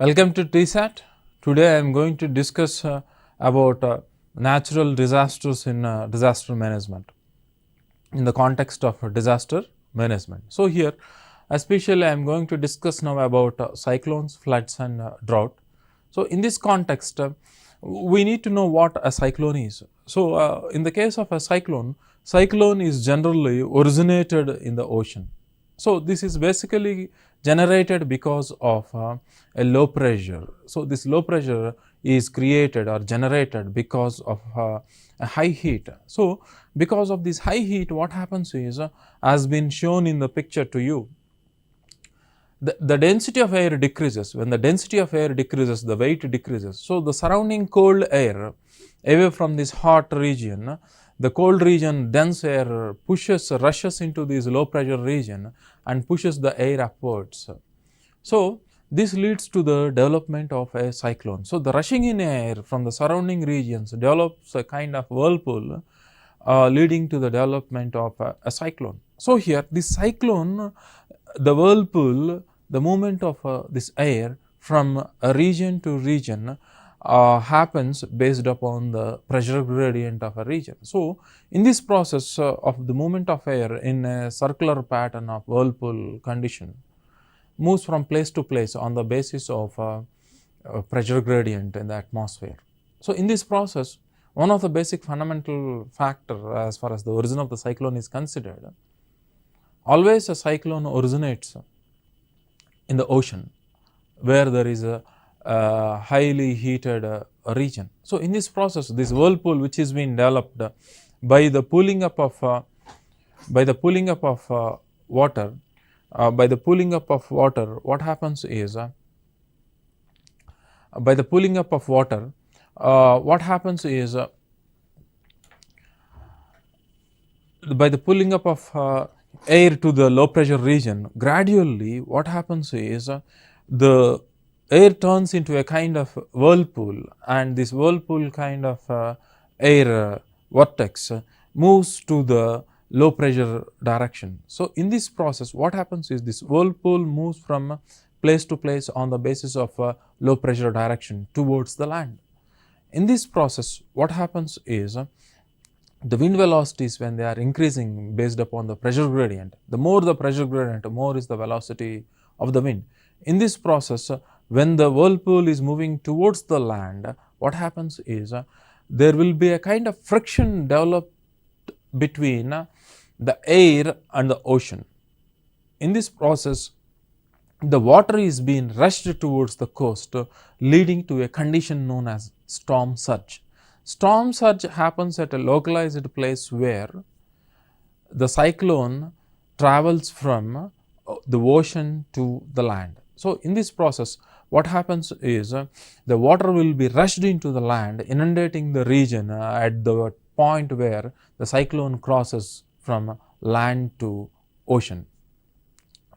Welcome to TSAT. Today I am going to discuss about natural disasters in disaster management in the context of disaster management. So, here especially I am going to discuss now about cyclones, floods and drought. So, in this context we need to know what a cyclone is. So, in the case of a cyclone is generally originated in the ocean. So, this is basically generated because of a low pressure. So, this low pressure is created or generated because of a high heat. So, because of this high heat, what happens is has been shown in the picture to you. The density of air decreases. When the density of air decreases, the weight decreases. So, the surrounding cold air away from this hot region, the cold region, dense air rushes into this low pressure region and pushes the air upwards. So, this leads to the development of a cyclone. So, the rushing in air from the surrounding regions develops a kind of whirlpool leading to the development of a cyclone. So, here this cyclone, the whirlpool, the movement of this air from a region to region happens based upon the pressure gradient of a region. So, in this process of the movement of air in a circular pattern of whirlpool condition moves from place to place on the basis of pressure gradient in the atmosphere. So, in this process, one of the basic fundamental factor as far as the origin of the cyclone is considered, always a cyclone originates in the ocean where there is a highly heated region. So, in this process, this whirlpool which is being developed by the pooling up of water, what happens is by the pooling up of water, what happens is by the pooling up of air to the low pressure region, gradually what happens is the air turns into a kind of whirlpool, and this whirlpool kind of air vortex moves to the low pressure direction. So, in this process what happens is this whirlpool moves from place to place on the basis of low pressure direction towards the land. In this process what happens is the wind velocities, when they are increasing based upon the pressure gradient, the more the pressure gradient, more is the velocity of the wind. In this process, when the whirlpool is moving towards the land, what happens is there will be a kind of friction developed between the air and the ocean. In this process, the water is being rushed towards the coast, leading to a condition known as storm surge. Storm surge happens at a localized place where the cyclone travels from the ocean to the land. So, in this process what happens is the water will be rushed into the land, inundating the region at the point where the cyclone crosses from land to ocean.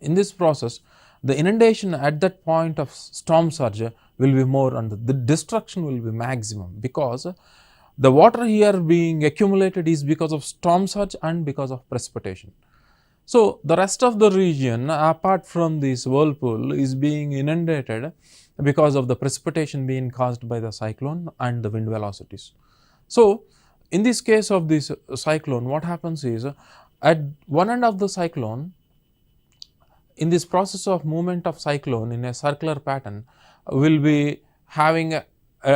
In this process, the inundation at that point of storm surge will be more and the destruction will be maximum, because the water here being accumulated is because of storm surge and because of precipitation. So, the rest of the region apart from this whirlpool is being inundated because of the precipitation being caused by the cyclone and the wind velocities. So, in this case of this cyclone, what happens is at one end of the cyclone, in this process of movement of cyclone in a circular pattern, will be having a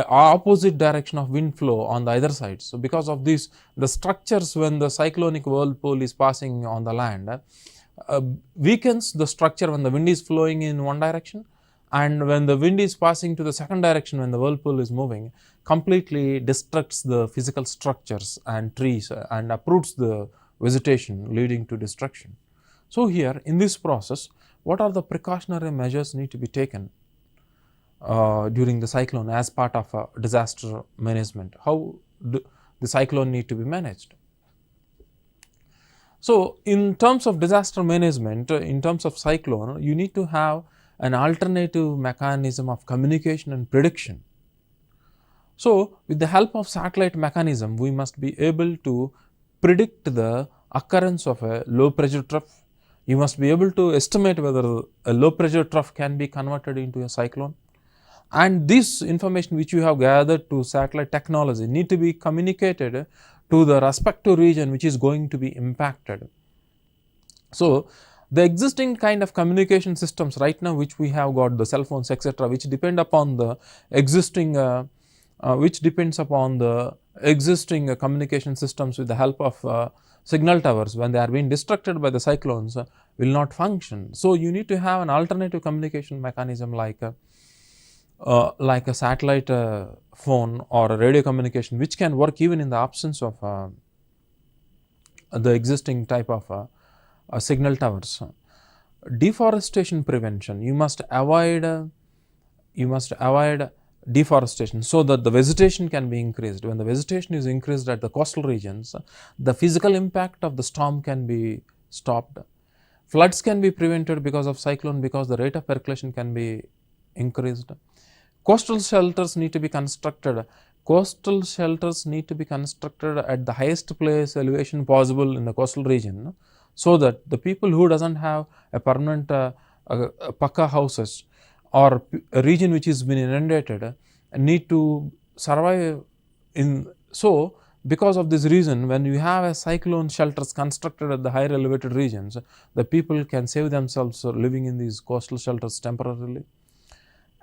opposite direction of wind flow on the other side. So, because of this, the structures when the cyclonic whirlpool is passing on the land weakens the structure when the wind is flowing in one direction, and when the wind is passing to the second direction when the whirlpool is moving, completely destructs the physical structures and trees and uproots the vegetation, leading to destruction. So, here in this process, what are the precautionary measures need to be taken during the cyclone as part of disaster management? How the cyclone need to be managed? So, in terms of disaster management, in terms of cyclone, you need to have an alternative mechanism of communication and prediction. So, with the help of satellite mechanism, we must be able to predict the occurrence of a low pressure trough. You must be able to estimate whether a low pressure trough can be converted into a cyclone. and this information which you have gathered to satellite technology need to be communicated to the respective region which is going to be impacted. So, the existing kind of communication systems right now which we have got, the cell phones etc., which depend upon the existing which depends upon the existing communication systems with the help of signal towers, when they are being destructed by the cyclones, will not function. So, you need to have an alternative communication mechanism like a satellite phone or a radio communication, which can work even in the absence of the existing type of signal towers. Deforestation prevention, you must avoid deforestation so that the vegetation can be increased. When the vegetation is increased at the coastal regions, the physical impact of the storm can be stopped. Floods can be prevented because of cyclone, because the rate of percolation can be increased. Coastal shelters need to be constructed. Coastal shelters need to be constructed at the highest place elevation possible in the coastal region, so that the people who doesn't have a permanent pakka houses or a region which has been inundated need to survive in. So, because of this reason, when you have a cyclone shelters constructed at the higher elevated regions, the people can save themselves living in these coastal shelters temporarily.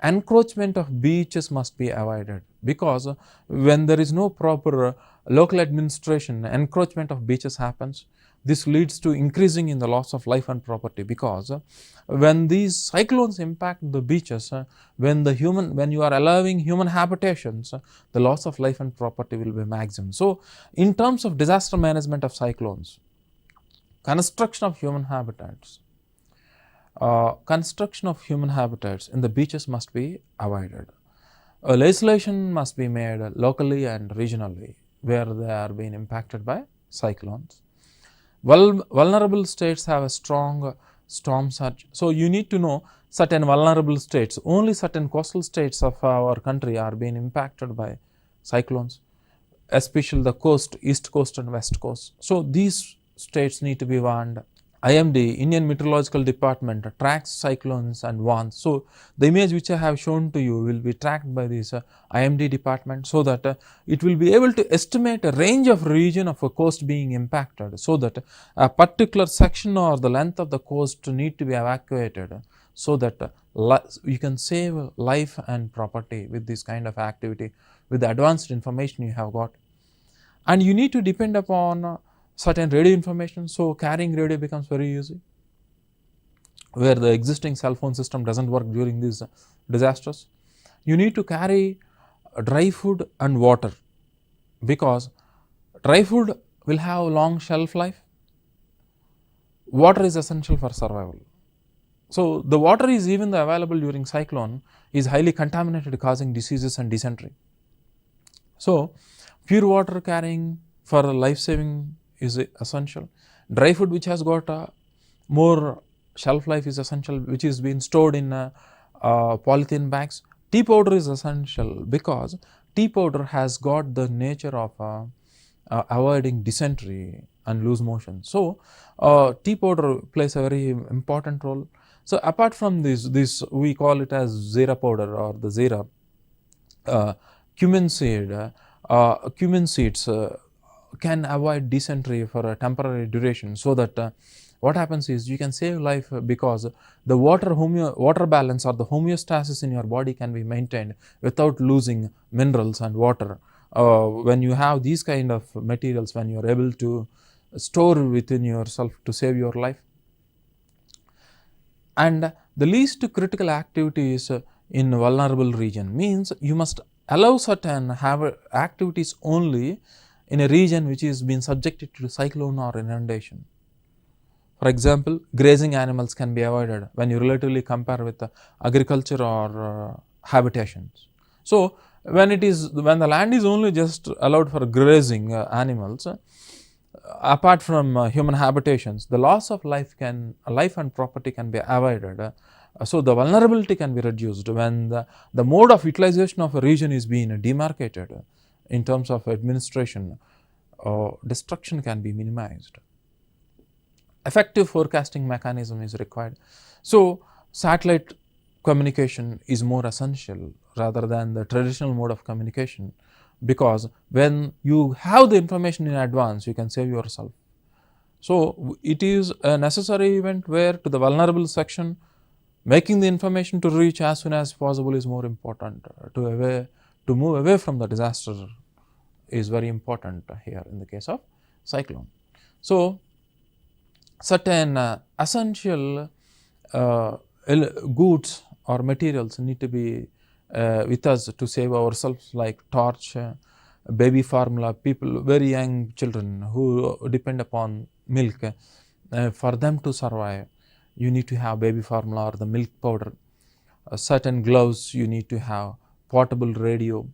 Encroachment of beaches must be avoided, because when there is no proper local administration, encroachment of beaches happens. This leads to increasing in the loss of life and property, because when these cyclones impact the beaches, when you are allowing human habitations, the loss of life and property will be maximum. So, in terms of disaster management of cyclones, construction of human habitats in the beaches must be avoided. Legislation must be made locally and regionally where they are being impacted by cyclones. Vulnerable states have a strong storm surge. So, you need to know certain vulnerable states. Only certain coastal states of our country are being impacted by cyclones, especially the coast, east coast and west coast. So, these states need to be warned. IMD, Indian Meteorological Department, tracks cyclones and warns. So, the image which I have shown to you will be tracked by this IMD department, so that it will be able to estimate a range of region of a coast being impacted, so that a particular section or the length of the coast need to be evacuated, so that you can save life and property with this kind of activity, with the advanced information you have got. And you need to depend upon certain radio information. So, carrying radio becomes very easy, where the existing cell phone system doesn't work during these disasters. You need to carry dry food and water, because dry food will have long shelf life. Water is essential for survival. So, the water is even available during cyclone is highly contaminated, causing diseases and dysentery. So, pure water carrying for life saving is essential. Dry food which has got more shelf life is essential, which is being stored in polythene bags. Tea powder is essential, because tea powder has got the nature of avoiding dysentery and loose motion. So, tea powder plays a very important role. So, apart from this we call it as 𝗧𝗧 powder or the 𝗧𝗧. Cumin seeds can avoid dysentery for a temporary duration, so that what happens is you can save life, because the water balance or the homeostasis in your body can be maintained without losing minerals and water. When you have these kind of materials, when you are able to store within yourself to save your life. And the least critical activities in vulnerable region means you must allow certain activities only in a region which is being subjected to cyclone or inundation. For example, grazing animals can be avoided when you relatively compare with agriculture or habitations. So, when the land is only just allowed for grazing animals, apart from human habitations, the loss of life and property can be avoided. So, the vulnerability can be reduced when the mode of utilization of a region is being demarcated. In terms of administration, destruction can be minimized. Effective forecasting mechanism is required. So, satellite communication is more essential rather than the traditional mode of communication, because when you have the information in advance, you can save yourself. So it is a necessary event where to the vulnerable section, making the information to reach as soon as possible is more important. To move away from the disaster is very important here in the case of cyclone. So certain essential goods or materials need to be with us to save ourselves, like torch, baby formula, people, very young children who depend upon milk. For them to survive, you need to have baby formula or the milk powder. Certain gloves you need to have, portable radio,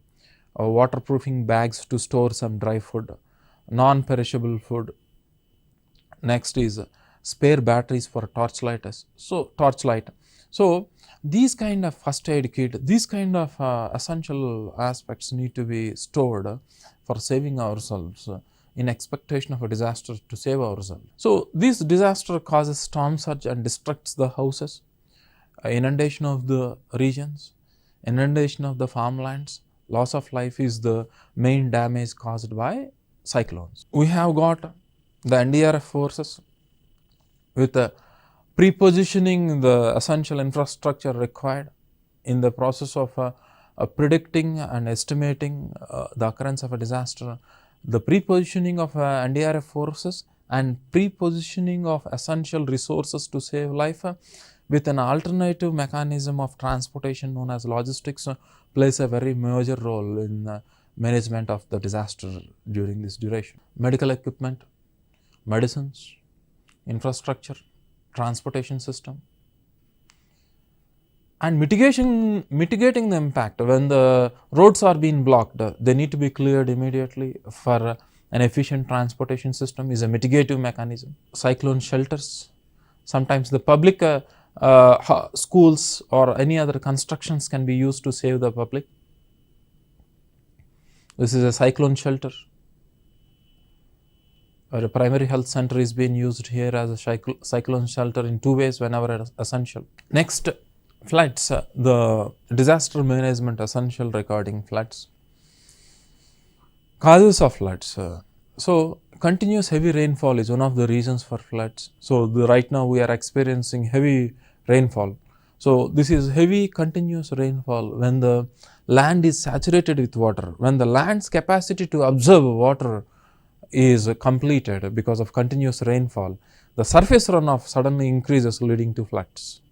waterproofing bags to store some dry food, non-perishable food. Next is spare batteries for torchlight. So these kind of first aid kit, these kind of essential aspects need to be stored for saving ourselves in expectation of a disaster, to save ourselves. So this disaster causes storm surge and destructs the houses, inundation of the regions, inundation of the farmlands. Loss of life is the main damage caused by cyclones. We have got the NDRF forces with pre-positioning the essential infrastructure required in the process of predicting and estimating the occurrence of a disaster. The pre-positioning of NDRF forces and pre-positioning of essential resources to save life with an alternative mechanism of transportation known as logistics plays a very major role in management of the disaster during this duration. Medical equipment, medicines, infrastructure, transportation system, and mitigating the impact. When the roads are being blocked, they need to be cleared immediately. For an efficient transportation system is a mitigative mechanism. Cyclone shelters, sometimes the public schools or any other constructions can be used to save the public. This is a cyclone shelter. A primary health center is being used here as a cyclone shelter in two ways whenever essential. Next, floods, the disaster management essential regarding floods. Causes of floods. So continuous heavy rainfall is one of the reasons for floods. So right now we are experiencing heavy rainfall. So this is heavy continuous rainfall when the land is saturated with water, when the land's capacity to absorb water is completed because of continuous rainfall, the surface runoff suddenly increases, leading to floods.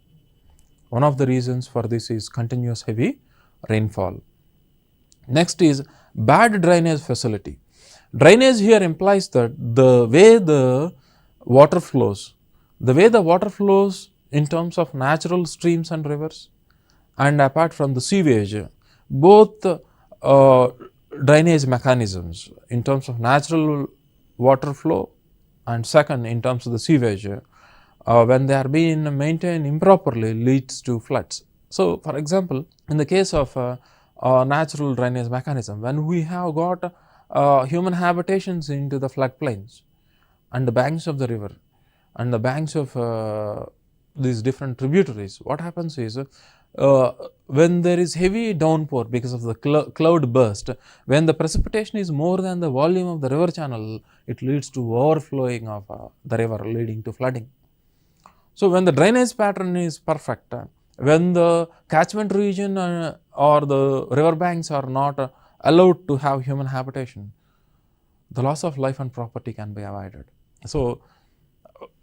One of the reasons for this is continuous heavy rainfall. Next is bad drainage facility. Drainage here implies that the way the water flows in terms of natural streams and rivers, and apart from the sewage, both drainage mechanisms in terms of natural water flow and second in terms of the sewage, when they are being maintained improperly, leads to floods. So for example, in the case of natural drainage mechanism, when we have got human habitations into the floodplains and the banks of the river and the banks of these different tributaries, what happens is when there is heavy downpour because of the cloud burst, when the precipitation is more than the volume of the river channel, it leads to overflowing of the river, leading to flooding. So when the drainage pattern is perfect, when the catchment region or the river banks are not allowed to have human habitation, the loss of life and property can be avoided. So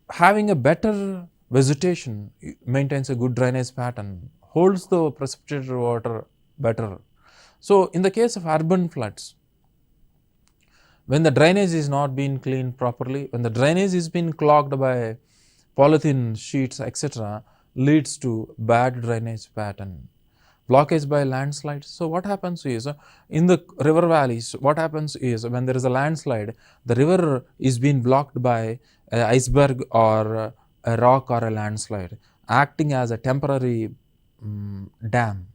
having a better vegetation maintains a good drainage pattern, holds the precipitated water better. So in the case of urban floods, when the drainage is not being cleaned properly, when the drainage is being clogged by polythene sheets, etc., leads to bad drainage pattern. Blockage by landslides. So what happens is, in the river valleys, what happens is when there is a landslide, the river is being blocked by an iceberg or a rock or a landslide, acting as a temporary dam.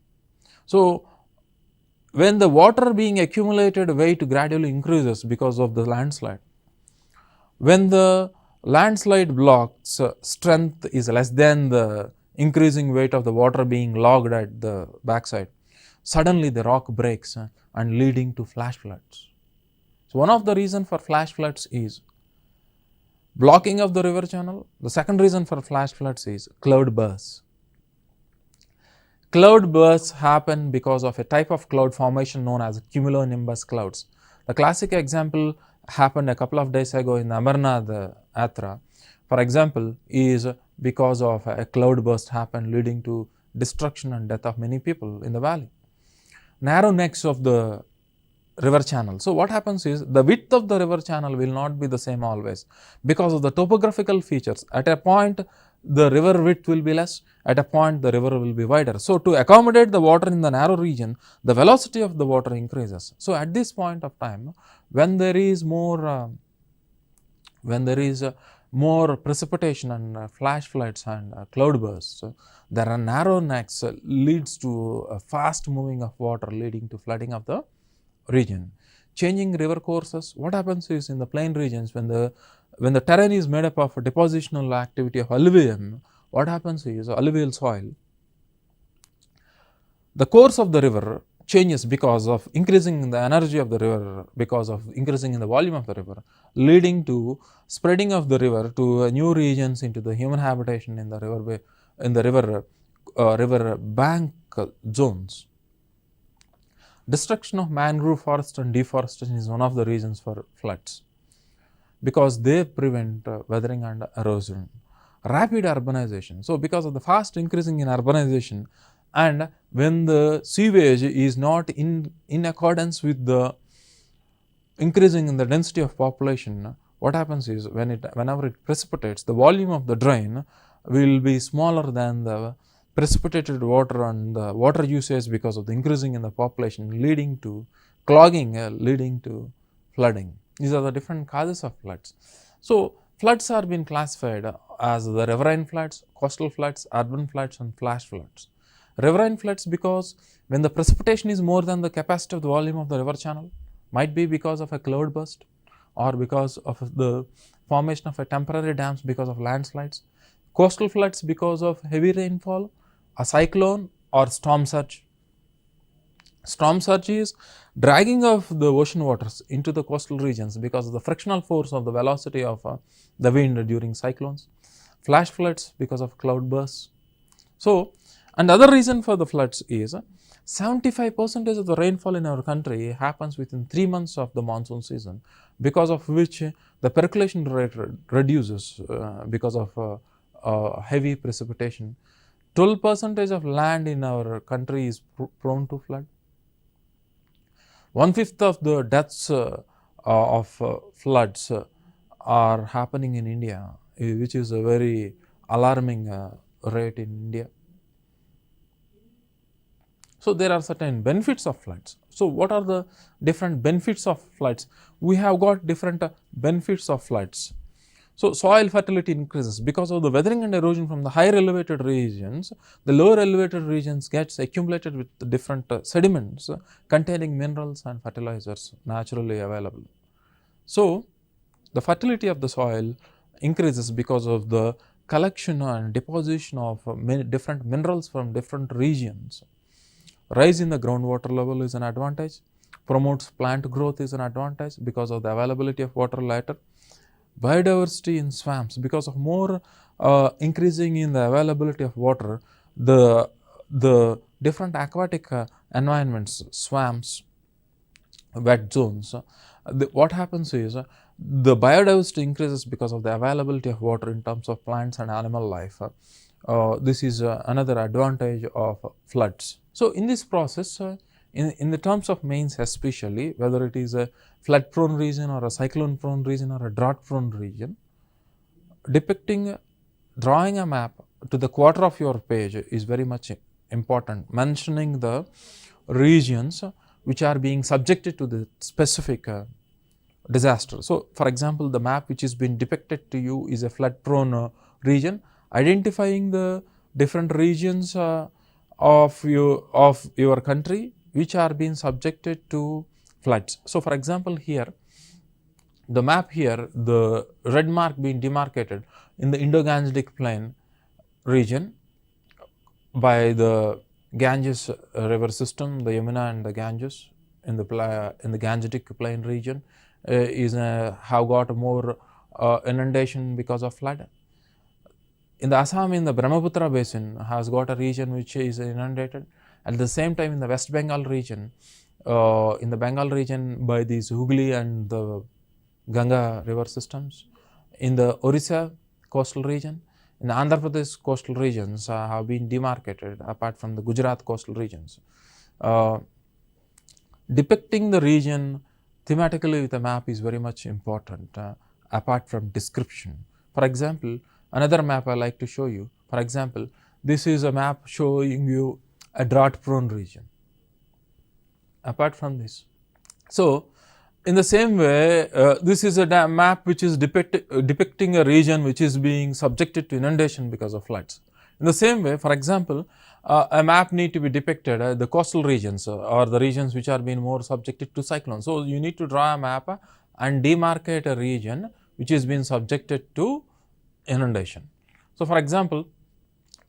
So when the water being accumulated weight gradually increases because of the landslide, when the landslide blocks strength is less than the increasing weight of the water being logged at the backside, suddenly the rock breaks and leading to flash floods. So, one of the reasons for flash floods is blocking of the river channel. The second reason for flash floods is cloud bursts. Cloud bursts happen because of a type of cloud formation known as cumulonimbus clouds. The classic example happened a couple of days ago in the Amarnath Yatra. For example, is because of a cloud burst happened leading to destruction and death of many people in the valley. Narrow necks of the river channel. So, what happens is the width of the river channel will not be the same always because of the topographical features. At a point the river width will be less, at a point the river will be wider. So, to accommodate the water in the narrow region, the velocity of the water increases. So, at this point of time, when there is more precipitation and flash floods and cloud bursts, there are narrow necks leads to a fast moving of water leading to flooding of the region. Changing river courses, what happens is in the plain regions when the terrain is made up of depositional activity of alluvium, what happens is alluvial soil, the course of the river changes because of increasing the energy of the river, because of increasing in the volume of the river, leading to spreading of the river to new regions into the human habitation in the river bank zones. Destruction of mangrove forest and deforestation is one of the reasons for floods because they prevent weathering and erosion. Rapid urbanization. So, because of the fast increasing in urbanization and when the sewage is not in accordance with the increasing in the density of population, what happens is whenever it precipitates, the volume of the drain will be smaller than the precipitated water and the water usage because of the increasing in the population leading to clogging, leading to flooding. These are the different causes of floods. So, floods are being classified as the riverine floods, coastal floods, urban floods and flash floods. Riverine floods because when the precipitation is more than the capacity of the volume of the river channel, might be because of a cloud burst or because of the formation of a temporary dams because of landslides. Coastal floods because of heavy rainfall, a cyclone or storm surge. Storm surge is dragging of the ocean waters into the coastal regions because of the frictional force of the velocity of the wind during cyclones. Flash floods because of cloud bursts. So, another reason for the floods is 75% of the rainfall in our country happens within 3 months of the monsoon season, because of which the percolation rate reduces because of heavy precipitation. 12% of land in our country is prone to flood. 1/5 of the deaths of floods are happening in India, which is a very alarming rate in India. So, there are certain benefits of floods. So, what are the different benefits of floods? We have got different benefits of floods. So, soil fertility increases because of the weathering and erosion from the higher elevated regions. The lower elevated regions gets accumulated with the different sediments containing minerals and fertilizers naturally available. So, the fertility of the soil increases because of the collection and deposition of different minerals from different regions. Rise in the groundwater level is an advantage, promotes plant growth is an advantage because of the availability of water later. Biodiversity in swamps, because of more increasing in the availability of water, the different aquatic environments, swamps, wet zones, what happens is the biodiversity increases because of the availability of water in terms of plants and animal life. This is another advantage of floods. So, in this process, in the terms of mains especially, whether it is a flood prone region or a cyclone prone region or a drought prone region, drawing a map to the quarter of your page is very much important, mentioning the regions which are being subjected to the specific disaster. So, for example, the map which is being depicted to you is a flood prone region, identifying the different regions of your country which are being subjected to floods. So, for example, here the map here, the red mark being demarcated in the Indo-Gangetic plain region by the Ganges river system, the Yamuna and the Ganges in the Gangetic plain region have got more inundation because of flood. In the Assam, in the Brahmaputra basin has got a region which is inundated. At the same time, in the West Bengal region, in the Bengal region by these Hooghly and the Ganga river systems, in the Orissa coastal region, in the Andhra Pradesh coastal regions have been demarcated apart from the Gujarat coastal regions. Depicting the region thematically with a map is very much important apart from description. For example, another map I like to show you. For example, this is a map showing you a drought prone region. Apart from this, so in the same way, this is a map which is depicting a region which is being subjected to inundation because of floods. In the same way, for example, a map need to be depicted the coastal regions or the regions which are being more subjected to cyclones. So you need to draw a map and demarcate a region which is being subjected to inundation. So for example,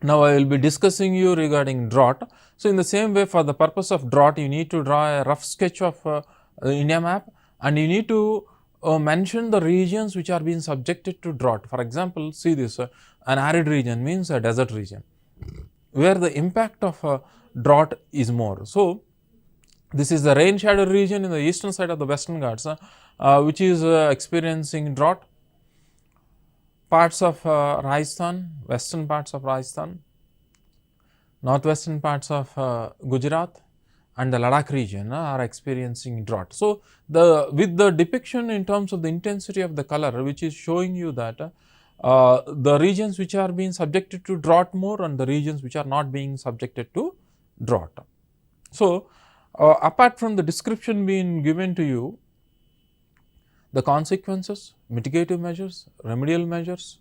now I will be discussing you regarding drought. So in the same way, for the purpose of drought, you need to draw a rough sketch of India map, and you need to mention the regions which are being subjected to drought. For example, see this, an arid region means a desert region where the impact of drought is more. So this is the rain shadow region in the eastern side of the Western Ghats which is experiencing drought. Parts of Rajasthan, western parts of Rajasthan, northwestern parts of Gujarat and the Ladakh region are experiencing drought. So with the depiction in terms of the intensity of the color, which is showing you that the regions which are being subjected to drought more and the regions which are not being subjected to drought. So apart from the description being given to you, the consequences, mitigative measures, remedial measures,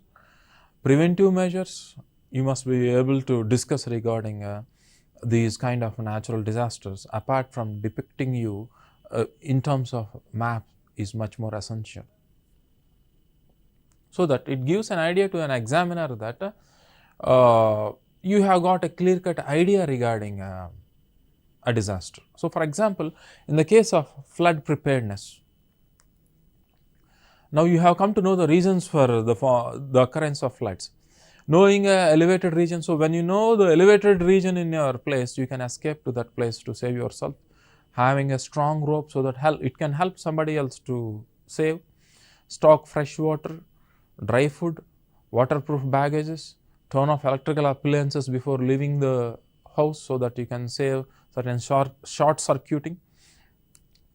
preventive measures, you must be able to discuss regarding these kind of natural disasters. Apart from depicting you in terms of map is much more essential, so that it gives an idea to an examiner that you have got a clear-cut idea regarding a disaster. So for example, in the case of flood preparedness, now you have come to know the reasons for the occurrence of floods. Knowing a elevated region, so when you know the elevated region in your place, you can escape to that place to save yourself. Having a strong rope so that it can help somebody else to save. Stock fresh water, dry food, waterproof baggages, turn off electrical appliances before leaving the house so that you can save certain short circuiting.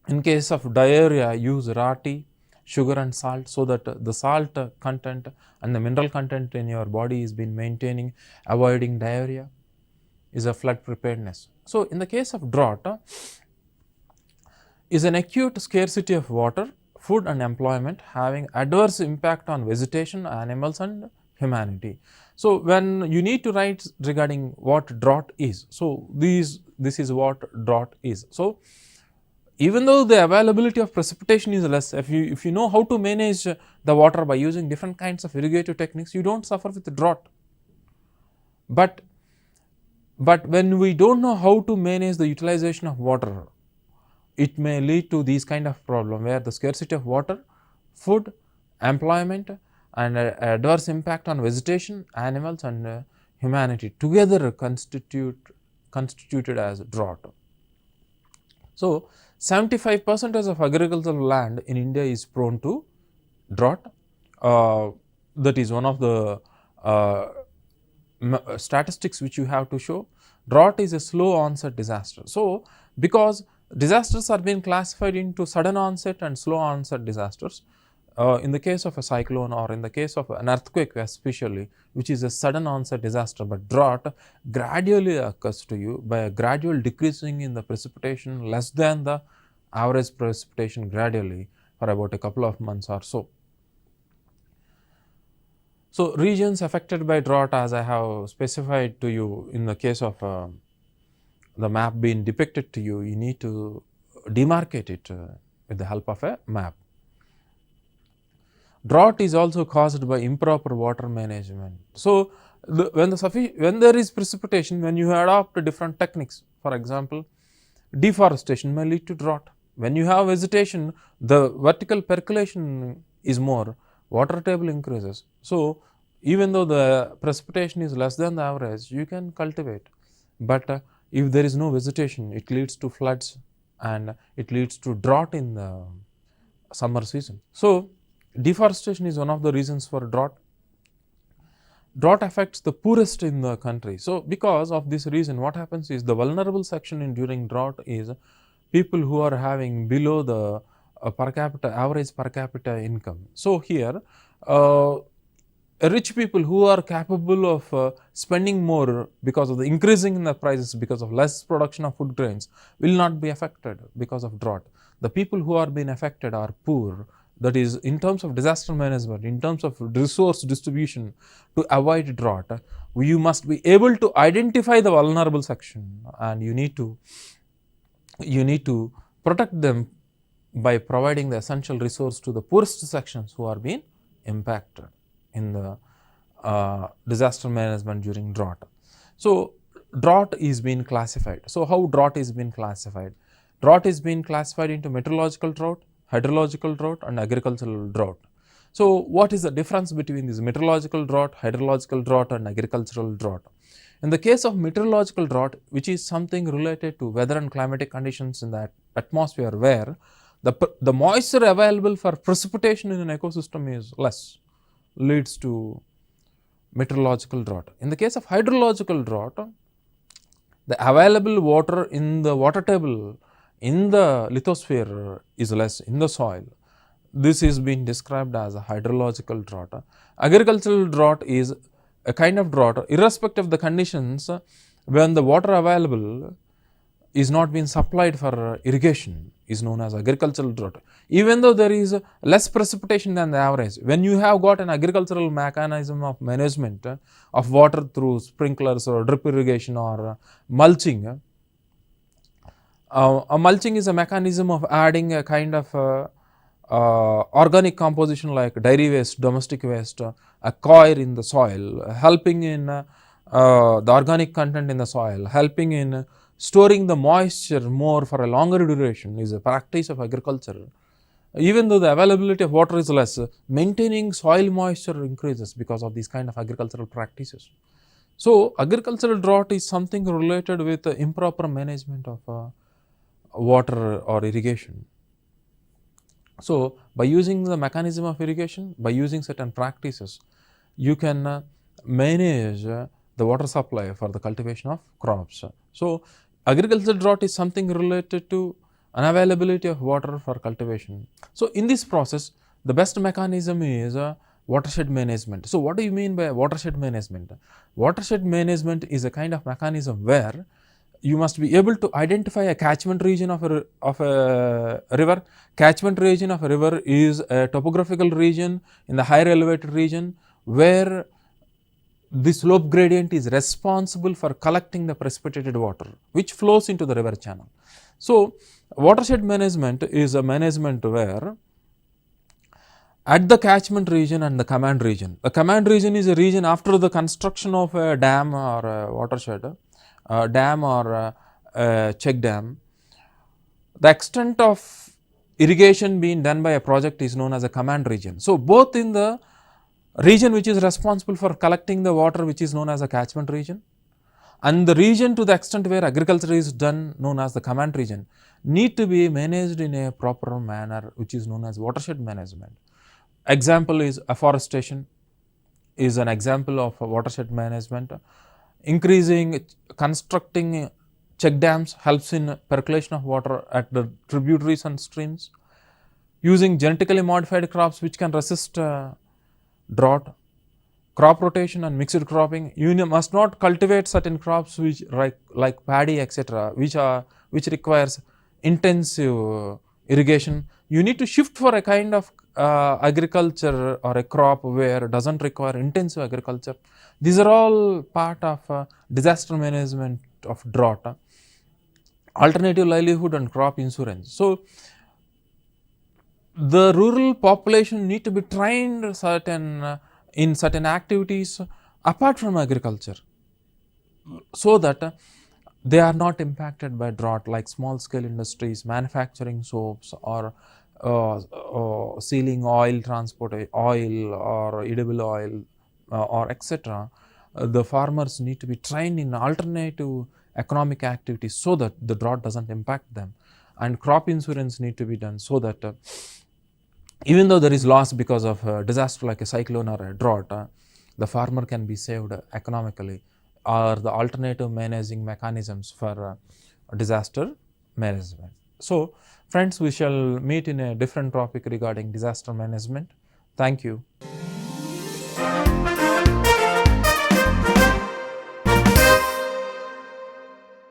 In case of diarrhea, use raw tea, sugar and salt, so that the salt content and the mineral content in your body is been maintaining, avoiding diarrhea is a flood preparedness. So in the case of drought, is an acute scarcity of water, food and employment having adverse impact on vegetation, animals and humanity. So when you need to write regarding what drought is, so this is what drought is. So even though the availability of precipitation is less, if you know how to manage the water by using different kinds of irrigative techniques, you don't suffer with the drought. But when we don't know how to manage the utilization of water, it may lead to these kind of problem where the scarcity of water, food, employment and adverse impact on vegetation, animals and humanity together constituted as drought. So 75% of agricultural land in India is prone to drought. That is one of the statistics which you have to show. Drought is a slow onset disaster. So because disasters are being classified into sudden onset and slow onset disasters, in the case of a cyclone or in the case of an earthquake especially, which is a sudden onset disaster, but drought gradually occurs to you by a gradual decreasing in the precipitation less than the average precipitation gradually for about a couple of months or so. So regions affected by drought, as I have specified to you in the case of the map being depicted to you, you need to demarcate it with the help of a map. Drought is also caused by improper water management. So when there is precipitation, when you adopt different techniques, for example, deforestation may lead to drought. When you have vegetation, the vertical percolation is more, water table increases. So, even though the precipitation is less than the average, you can cultivate, but if there is no vegetation, it leads to floods and it leads to drought in the summer season. So, deforestation is one of the reasons for drought. Drought affects the poorest in the country. So, because of this reason, what happens is the vulnerable section during drought is people who are having below the average per capita income. So, here rich people who are capable of spending more because of the increasing in the prices because of less production of food grains will not be affected because of drought. The people who are being affected are poor. That is, in terms of disaster management, in terms of resource distribution to avoid drought, you must be able to identify the vulnerable section, and you need to protect them by providing the essential resource to the poorest sections who are being impacted in the disaster management during drought. So, drought is being classified. So, how drought is being classified? Drought is being classified into meteorological drought, hydrological drought and agricultural drought. So, what is the difference between this meteorological drought, hydrological drought and agricultural drought? In the case of meteorological drought, which is something related to weather and climatic conditions in the atmosphere, where the moisture available for precipitation in an ecosystem is less, leads to meteorological drought. In the case of hydrological drought, the available water in the water table in the lithosphere is less in the soil. This is being described as a hydrological drought. Agricultural drought is a kind of drought irrespective of the conditions when the water available is not being supplied for irrigation is known as agricultural drought. Even though there is less precipitation than the average, when you have got an agricultural mechanism of management of water through sprinklers or drip irrigation or mulching, mulching is a mechanism of adding a kind of organic composition like dairy waste, domestic waste, a coir in the soil, helping in the organic content in the soil, helping in storing the moisture more for a longer duration is a practice of agriculture. Even though the availability of water is less, maintaining soil moisture increases because of these kind of agricultural practices. So, agricultural drought is something related with improper management of water or irrigation. So, by using the mechanism of irrigation, by using certain practices, you can manage the water supply for the cultivation of crops. So, agricultural drought is something related to unavailability of water for cultivation. So, in this process, the best mechanism is watershed management. So, what do you mean by watershed management? Watershed management is a kind of mechanism where you must be able to identify a catchment region of a river. Catchment region of a river is a topographical region in the higher elevated region where the slope gradient is responsible for collecting the precipitated water which flows into the river channel. So, watershed management is a management where at the catchment region and the command region. The command region is a region after the construction of a dam or a watershed, dam or a check dam. The extent of irrigation being done by a project is known as a command region. So, both in the region which is responsible for collecting the water which is known as a catchment region and the region to the extent where agriculture is done known as the command region need to be managed in a proper manner which is known as watershed management. Example is afforestation is an example of watershed management. Constructing check dams helps in percolation of water at the tributaries and streams. Using genetically modified crops which can resist drought, crop rotation and mixed cropping. You must not cultivate certain crops which like paddy etc. which requires intensive irrigation. You need to shift for a kind of agriculture or a crop where it doesn't require intensive agriculture. These are all part of disaster management of drought. Alternative livelihood and crop insurance. So, the rural population need to be trained in certain activities apart from agriculture, so that they are not impacted by drought, like small scale industries manufacturing soaps or sealing oil, transport oil or edible oil or etc. The farmers need to be trained in alternative economic activities so that the drought does not impact them, and crop insurance need to be done so that even though there is loss because of a disaster like a cyclone or a drought, the farmer can be saved economically, or the alternative managing mechanisms for disaster management. So, friends, we shall meet in a different topic regarding disaster management. Thank you.